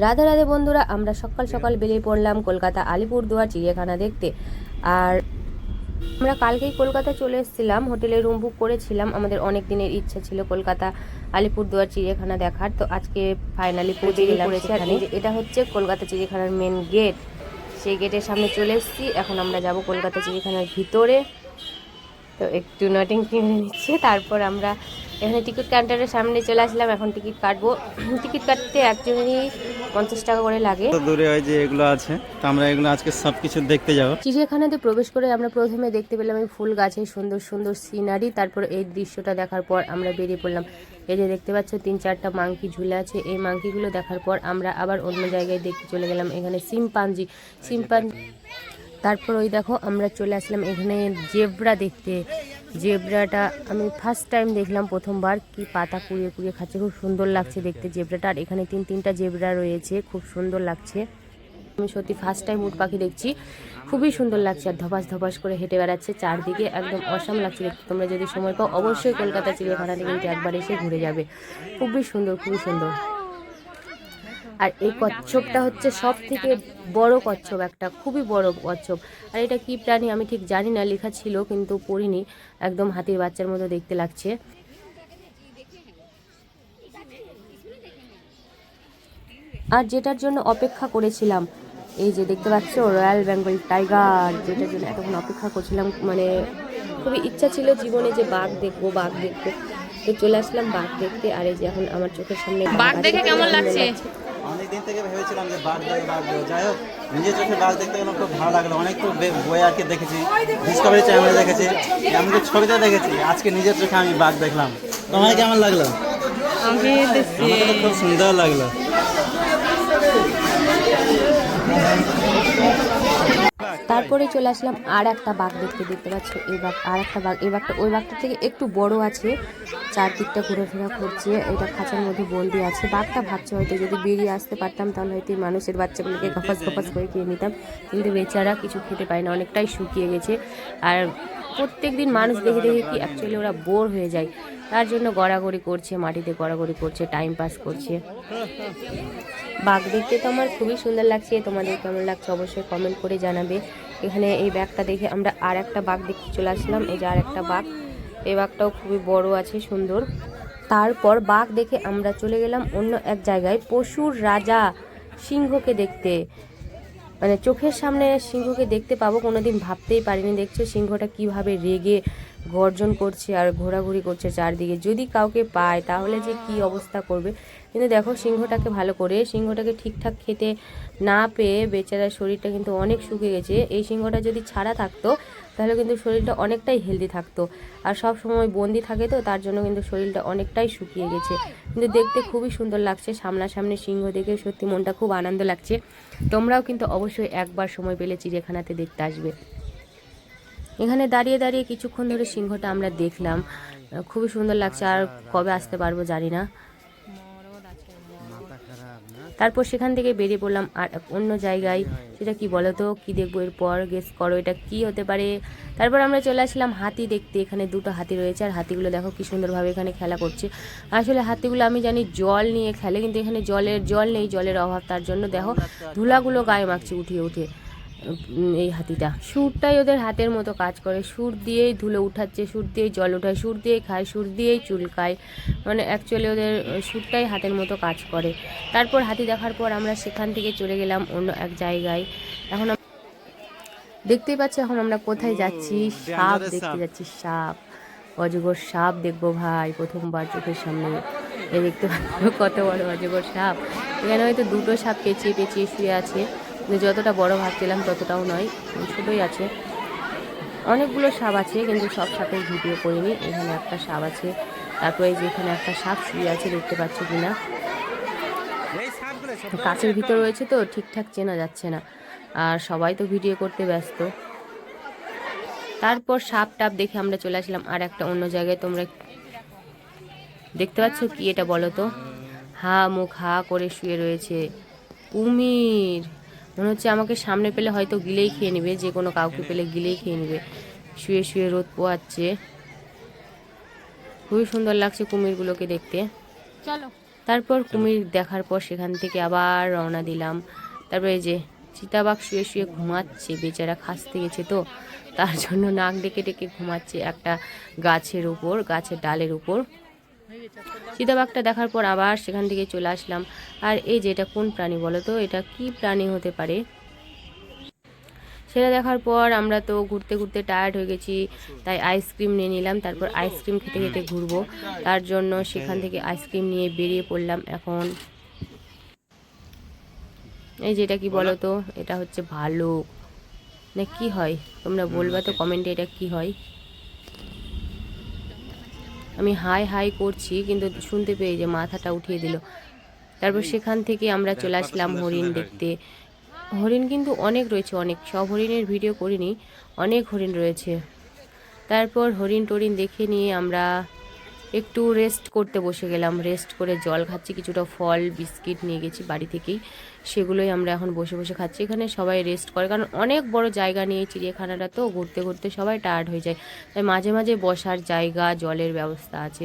রাধে রাধে বন্ধুরা, আমরা সকাল সকাল বেরিয়ে পড়লাম কলকাতা আলিপুরদুয়ার চিড়িয়াখানা দেখতে। আর আমরা কালকেই কলকাতা চলে এসেছিলাম, হোটেলে রুম বুক করেছিলাম। আমাদের অনেক দিনের ইচ্ছা ছিল কলকাতা আলিপুরদুয়ার চিড়িয়াখানা দেখার, তো আজকে ফাইনালি পৌঁছে গেলাম সেখানে। এটা হচ্ছে কলকাতা চিড়িয়াখানার মেন গেট, সেই গেটের সামনে চলে এসেছি। এখন আমরা যাব কলকাতা চিড়িয়াখানার ভিতরে। তো একটু নটিং কিনে নিচ্ছে, তারপর আমরা এখানে টিকিট কাউন্টারের সামনে চলে আসলাম। এখন টিকিট কাটবো। টিকিট কাটতে একজনেরই 50 টাকা করে লাগে। দূরে হয় যে এগুলো আছে, তো আমরা এগুলো আজকে সবকিছু দেখতে যাব। চিড়িয়াখানাতে প্রবেশ করে আমরা প্রথমে দেখতে পেলাম এই ফুল গাছের সুন্দর সুন্দর সিনারি। তারপর এই দৃশ্যটা দেখার পর আমরা বেরিয়ে পড়লাম। এই যে দেখতে পাচ্ছ 3-4টা মাংকি ঝুলে আছে, এই মাংকিগুলো দেখার পর আমরা আবার অন্য জায়গায় দেখতে চলে গেলাম। এখানে শিম্পাঞ্জি। তারপর ওই দেখো আমরা চলে আসলাম এখানে জেব্রা দেখতে। জেব্রাটা আমি ফার্স্ট টাইম দেখলাম, প্রথমবার। কি পাতা কুড়িয়ে কুড়িয়ে খাচ্ছে, খুব সুন্দর লাগছে দেখতে জেব্রাটা। আর এখানে 3-3টা জেব্রা রয়েছে, খুব সুন্দর লাগছে। আমি সত্যি ফার্স্ট টাইম উট পাখি দেখছি, খুবই সুন্দর লাগছে। আর ধপাস ধপাস করে হেঁটে বেড়াচ্ছে চারদিকে, একদম অসাম লাগছে দেখতে। তোমরা যদি সময় পাও অবশ্যই কলকাতা চিড়িয়াখানাতে কিন্তু একবার এসে ঘুরে যাবে, খুবই সুন্দর, খুবই সুন্দর। আর এই কচ্ছপটা হচ্ছে সব থেকে বড় কচ্ছপ, একটা খুবই বড় কচ্ছপ। আর এটা কি প্রাণী আমি ঠিক জানি না, লেখা ছিল কিন্তু পড়িনি। একদম হাতির বাচ্চার মতো দেখতে লাগছে। আর যেটার জন্য অপেক্ষা করেছিলাম, এই যে দেখতে পাচ্ছ রয়্যাল বেঙ্গল টাইগার, যেটার জন্য এতক্ষণ অপেক্ষা করছিলাম, মানে খুবই ইচ্ছা ছিল জীবনে যে বাঘ দেখবো, বাঘ দেখবো। তো চলে আসলাম বাঘ দেখতে। আর এই যে এখন আমার চোখের সামনে বাঘ দেখে কেমন লাগছে? অনেকদিন থেকে ভেবেছিলাম যে বাঘ দেবো, যাই হোক নিজের চোখে বাঘ দেখতে গেলাম, খুব ভালো লাগলো। অনেক তো বই আর কি দেখেছি, ডিসকভারি চ্যানেলে দেখেছি, এমনকি ছবিতে দেখেছি, আজকে নিজের চোখে আমি বাঘ দেখলাম। তোমার কেমন লাগলো? আমাকে তো খুব সুন্দর লাগলো। তারপরে চলে আসলাম আর একটা বাঘ দেখতে। দেখতে পাচ্ছ এই বাঘ, আর একটা বাঘ। এই বাঘটা ওই বাঘটার থেকে একটু বড় আছে, চারদিকটা ঘোরাফেরা করছে। এটা খাঁচার মধ্যে বন্দি আছে। বাঘটা ভাবছে হয়তো যদি বেরিয়ে আসতে পারতাম তাহলে হয়তো এই মানুষের বাচ্চাগুলোকে গপাস গপাস করে খেয়ে নিতাম, কিন্তু বেচারা কিছু খেতে পায় না, অনেকটাই শুকিয়ে গেছে। আর প্রত্যেক দিন মানুষ দেখে দেখে কি অ্যাকচুয়ালি ওরা বোর হয়ে যায়, তার জন্য গড়াগড়ি করছে, মাটিতে গড়াগড়ি করছে, টাইম পাস করছে। বাঘ দেখতে তো আমার খুবই সুন্দর লাগছে। তোমাদের কেমন লাগছে অবশ্যই কমেন্ট করে জানাবে। এখানে এই ব্যাগটা দেখে আমরা আর একটা বাঘ দেখতে চলে আসলাম। এই যে আর একটা বাঘ, এই বাঘটাও খুবই বড় আছে, সুন্দর। তারপর বাঘ দেখে আমরা চলে গেলাম অন্য এক জায়গায়, পশুর রাজা সিংহকে দেখতে। মানে চোখের সামনে সিংহকে দেখতে পাবো কোনোদিন ভাবতেই পারিনি। দেখছো সিংহটা কিভাবে রেগে গর্জন করছে আর ঘোরাঘুরি করছে চারদিকে। যদি কাউকে পায় তাহলে যে কি অবস্থা করবে। কিন্তু দেখো সিংহটাকে ভালো করে, সিংহটাকে ঠিকঠাক খেতে না পেয়ে বেচারার শরীরটা কিন্তু অনেক শুকিয়ে গেছে। এই সিংহটা যদি ছাড়া থাকতো তাহলে কিন্তু শরীরটা অনেকটাই হেলদি থাকতো। আর সব সময় বন্দি থাকে তো তার জন্য কিন্তু শরীরটা অনেকটাই শুকিয়ে গেছে। কিন্তু দেখতে খুবই সুন্দর লাগছে, সামনাসামনি সিংহ দেখে সত্যি মনটা খুব আনন্দ লাগছে। তোমরাও কিন্তু অবশ্যই একবার সময় পেলে চিড়িয়াখানাতে দেখতে আসবে। এখানে দাঁড়িয়ে দাঁড়িয়ে কিছুক্ষণ ধরে সিংহটা আমরা দেখলাম, খুবই সুন্দর লাগছে। আর কবে আসতে পারবো জানি না। তারপর সেখান থেকে বেরিয়ে পড়লাম আর অন্য জায়গায়। সেটা কি বলো তো, কি দেখবো এরপর, গেস করো এটা কি হতে পারে। তারপর আমরা চলে আসলাম হাতি দেখতে। এখানে 2টো হাতি রয়েছে, আর হাতিগুলো দেখো কি সুন্দরভাবে এখানে খেলা করছে। আসলে হাতিগুলো আমি জানি জল নিয়ে খেলে, কিন্তু এখানে জল নেই, জলের অভাব। তার জন্য দেখো ধুলাগুলো গায়ে মাখছে উঠিয়ে উঠে। এই হাতিটা সুরটাই ওদের হাতের মতো কাজ করে, সুর দিয়েই ধুলো উঠাচ্ছে, সুর দিয়েই জল উঠায়, সুর দিয়েই খায়, সুর দিয়েই চুলকায়। মানে অ্যাকচুয়ালি ওদের সুরটাই হাতের মতো কাজ করে। তারপর হাতি দেখার পর আমরা সেখান থেকে চলে গেলাম অন্য এক জায়গায়। এখন দেখতেই পাচ্ছি এখন আমরা কোথায় যাচ্ছি, সাপ দেখতে যাচ্ছি। সাপ, অজগর সাপ দেখবো ভাই, প্রথমবার চোখের সামনে। এই দেখতে পাচ্ছ কত বড় অজগর সাপ। এখানে হয়তো 2টো সাপ পেঁচিয়ে পেঁচিয়ে শুয়ে আছে, কিন্তু যতটা বড় ভাবছিলাম ততটাও নয়, ছোটোই আছে। অনেকগুলো সাপ আছে কিন্তু সব সাপের ভিডিও করিনি। এখানে একটা সাপ আছে, তারপরে যে এখানে একটা সাপ শুয়ে আছে, দেখতে পাচ্ছ কিনা। কাছের ভিতর রয়েছে তো ঠিকঠাক চেনা যাচ্ছে না, আর সবাই তো ভিডিও করতে ব্যস্ত। তারপর সাপ টাপ দেখে আমরা চলে আসলাম আর একটা অন্য জায়গায়। তোমরা দেখতে পাচ্ছ কি এটা বলো তো, মুখ হা করে শুয়ে রয়েছে। কুমির, মনে হচ্ছে আমাকে সামনে পেলে হয়তো গিলেই খেয়ে নেবে, যে কোনো কাউকে পেলে গিলেই খেয়ে নেবে। শুয়ে শুয়ে রোদ পোয়াচ্ছে, খুবই সুন্দর লাগছে কুমিরগুলোকে দেখতে। চলো তারপর কুমির দেখার পর সেখান থেকে আবার রওনা দিলাম। তারপরে এই যে চিতাবাঘ শুয়ে শুয়ে ঘুমাচ্ছে, বেচারা খাসতে গেছে তো, তার জন্য নাক ডেকে ডেকে ঘুমাচ্ছে একটা গাছের উপর, গাছের ডালের উপর। চিতাবাঘটা দেখার পর আবার সেখান থেকে চলে আসলাম। আর এই যে এটা কোন প্রাণী বলো তো, এটা কি প্রাণী হতে পারে? সেটা দেখার পর আমরা তো ঘুরতে ঘুরতে টায়ার্ড হয়ে গেছি, তাই আইসক্রিম নিয়ে নিলাম। তারপর আইসক্রিম খেতে খেতে ঘুরবো, তার জন্য সেখান থেকে আইসক্রিম নিয়ে বেরিয়ে পড়লাম এখন। এই যেটা কি বলো তো, এটা হচ্ছে ভালুক না কি হয় তোমরা বলবা তো কমেন্টে, এটা কি হয়? আমি হাই হাই করছি কিন্তু শুনতে পেয়ে যে মাথাটা উঠিয়ে দিল। তারপর সেখান থেকে আমরা চলে আসলাম হরিণ দেখতে। হরিণ কিন্তু অনেক রয়েছে, অনেক, সব হরিণের ভিডিও করিনি, অনেক হরিণ রয়েছে। তারপর হরিণ টরিণ দেখে নিয়ে আমরা একটু রেস্ট করতে বসে গেলাম। রেস্ট করে জল খাচ্ছি, কিছুটা ফল বিস্কিট নিয়ে গেছি বাড়ি থেকেই, সেগুলোই আমরা এখন বসে বসে খাচ্ছি। এখানে সবাই রেস্ট করে, কারণ অনেক বড় জায়গা নিয়ে চিড়িয়াখানাটা, তো ঘুরতে ঘুরতে সবাই টায়ার্ড হয়ে যায়, তাই মাঝে মাঝে বসার জায়গা, জলের ব্যবস্থা আছে।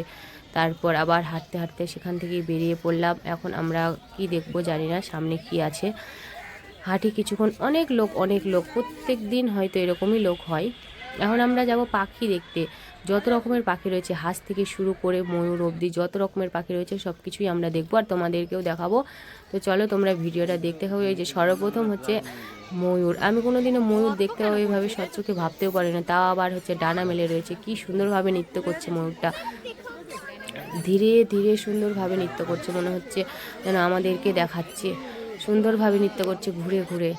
তারপর আবার হাঁটতে হাঁটতে সেখান থেকে বেরিয়ে পড়লাম। এখন আমরা কি দেখবো জানি না, সামনে কি আছে। হাঁটি কিছুক্ষণ, অনেক লোক প্রত্যেক দিন হয়তো এরকমই লোক হয়। এখন আমরা যাব পাখি দেখতে। যত রকমের পাখি রয়েছে, হাঁস থেকে শুরু করে ময়ূর অবধি যত রকমের পাখি রয়েছে সব কিছুই আমরা দেখবো আর তোমাদেরকেও দেখাবো। তো চলো তোমরা ভিডিওটা দেখতে হবে। এই যে সর্বপ্রথম হচ্ছে ময়ূর। আমি কোনোদিনও ময়ূর দেখতে হবে এইভাবে সচক্ষে ভাবতেও পারি না, তাও আবার হচ্ছে ডানা মেলে রয়েছে। কি সুন্দরভাবে নৃত্য করছে ময়ূরটা, ধীরে ধীরে সুন্দরভাবে নৃত্য করছে, মনে হচ্ছে যেন আমাদেরকে দেখাচ্ছে। সুন্দরভাবে নৃত্য করছে ঘুরে ঘুরে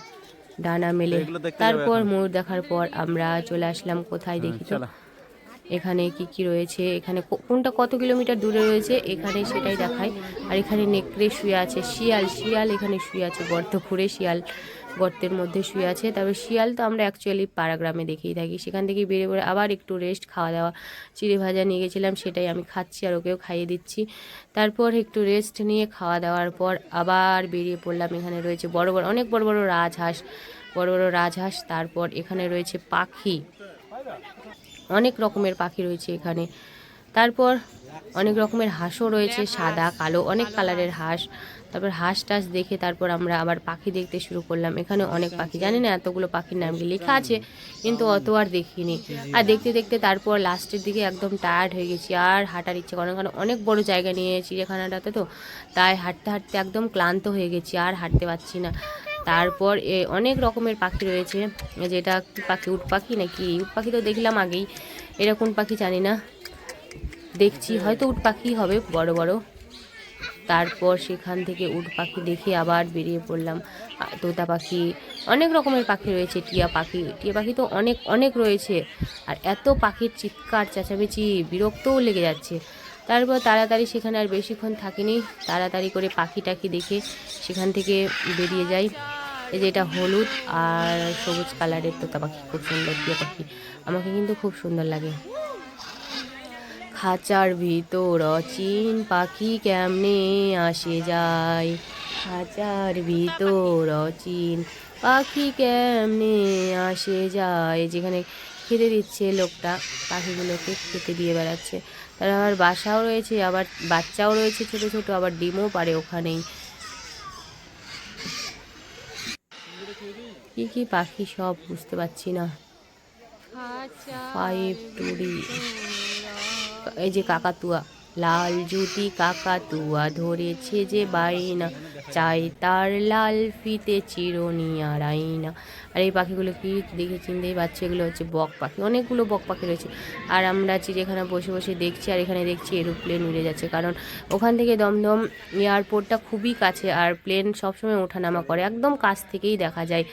ডানা মেলে। তারপর ময়ূর দেখার পর আমরা চলে আসলাম কোথায় দেখি তো, এখানে কি কি রয়েছে, এখানে কোনটা কত কিলোমিটার দূরে রয়েছে এখানে সেটাই দেখায়। আর এখানে নেকড়ে শুয়ে আছে, শিয়াল এখানে শুয়ে আছে, গর্ত খুঁড়ে শিয়াল গর্তের মধ্যে শুয়ে আছে। তারপর শিয়াল তো আমরা অ্যাকচুয়ালি পাড়াগ্রামে দেখেই থাকি। সেখান থেকে বেরিয়ে পড়ে আবার একটু রেস্ট, খাওয়া দাওয়া, চিড়ে ভাজা নিয়ে গেছিলাম, সেটাই আমি খাচ্ছি আর ওকেও খাইয়ে দিচ্ছি। তারপর একটু রেস্ট নিয়ে খাওয়া দাওয়ার পর আবার বেরিয়ে পড়লাম। এখানে রয়েছে অনেক বড় বড় রাজহাঁস। তারপর এখানে রয়েছে পাখি, অনেক রকমের পাখি রয়েছে এখানে। তারপর অনেক রকমের হাঁসও রয়েছে, সাদা কালো অনেক কালারের হাঁস। তারপর হাঁস টাস দেখে তারপর আমরা আবার পাখি দেখতে শুরু করলাম। এখানে অনেক পাখি, জানি না এতগুলো পাখির নাম কি লেখা আছে, কিন্তু অত আর দেখিনি। আর দেখতে দেখতে তারপর লাস্টের দিকে একদম টায়ার্ড হয়ে গেছি, আর হাঁটার ইচ্ছে করে না, কারণ অনেক বড় জায়গা নিয়ে চিড়িয়াখানাটাতে তো, তাই হাঁটতে হাঁটতে একদম ক্লান্ত হয়ে গেছি, আর হাঁটতে পারছি না। তারপর অনেক রকমের পাখি রয়েছে, যেটা পাখি, উট পাখি নাকি, উট পাখি তো দেখলাম আগেই, এরা কোন পাখি জানি না, দেখছি হয়তো উট পাখি হবে বড় বড়। তারপর সেখান থেকে উট পাখি দেখে আবার বেরিয়ে পড়লাম। তোতা পাখি, অনেক রকমের পাখি রয়েছে, টিয়া পাখি তো অনেক রয়েছে। আর এত পাখির চিৎকার চেঁচামেচি, বিরক্তও লেগে যাচ্ছে। তারপর তাড়াতাড়ি সেখানে আর বেশিক্ষণ থাকিনি, তাড়াতাড়ি করে পাখি টাখি দেখে সেখান থেকে বেরিয়ে যাই। এই যে এটা হলুদ আর সবুজ কালারের তোতা পাখি, খুব সুন্দর টিয়া পাখি, আমাকে কিন্তু খুব সুন্দর লাগে। খাঁচার ভিতর অচিন পাখি কেমনে আসে যায়, খাঁচার ভিতর অচিন পাখি কেমনে আসে যায়। যেখানে খেতে দিচ্ছে লোকটা, পাখিগুলোকে খেতে দিয়ে বেড়াচ্ছে। তার আবার বাসাও রয়েছে, আবার বাচ্চাও রয়েছে ছোট ছোট, আবার ডিমও পারে ওখানেই। কি কি পাখি সব বুঝতে পারছি না। 5 টুরি, এই যে কাকাতুয়া, লাল জুটি কাকাতুয়া ধরেছে যে বাইনা, চাই তার লাল ফিতে চিরুনি আর আইনা। আর এই পাখিগুলো কি দেখে চিনতেই পারছে, এগুলো হচ্ছে বক পাখি, অনেকগুলো বক পাখি রয়েছে। আর আমরা চিড়িয়াখানা বসে বসে দেখছি, আর এখানে দেখছি এরোপ্লেন উড়ে যাচ্ছে, কারণ ওখান থেকে দমদম এয়ারপোর্টটা খুবই কাছে, আর প্লেন সবসময় ওঠানামা করে, একদম কাছ থেকেই দেখা যায়।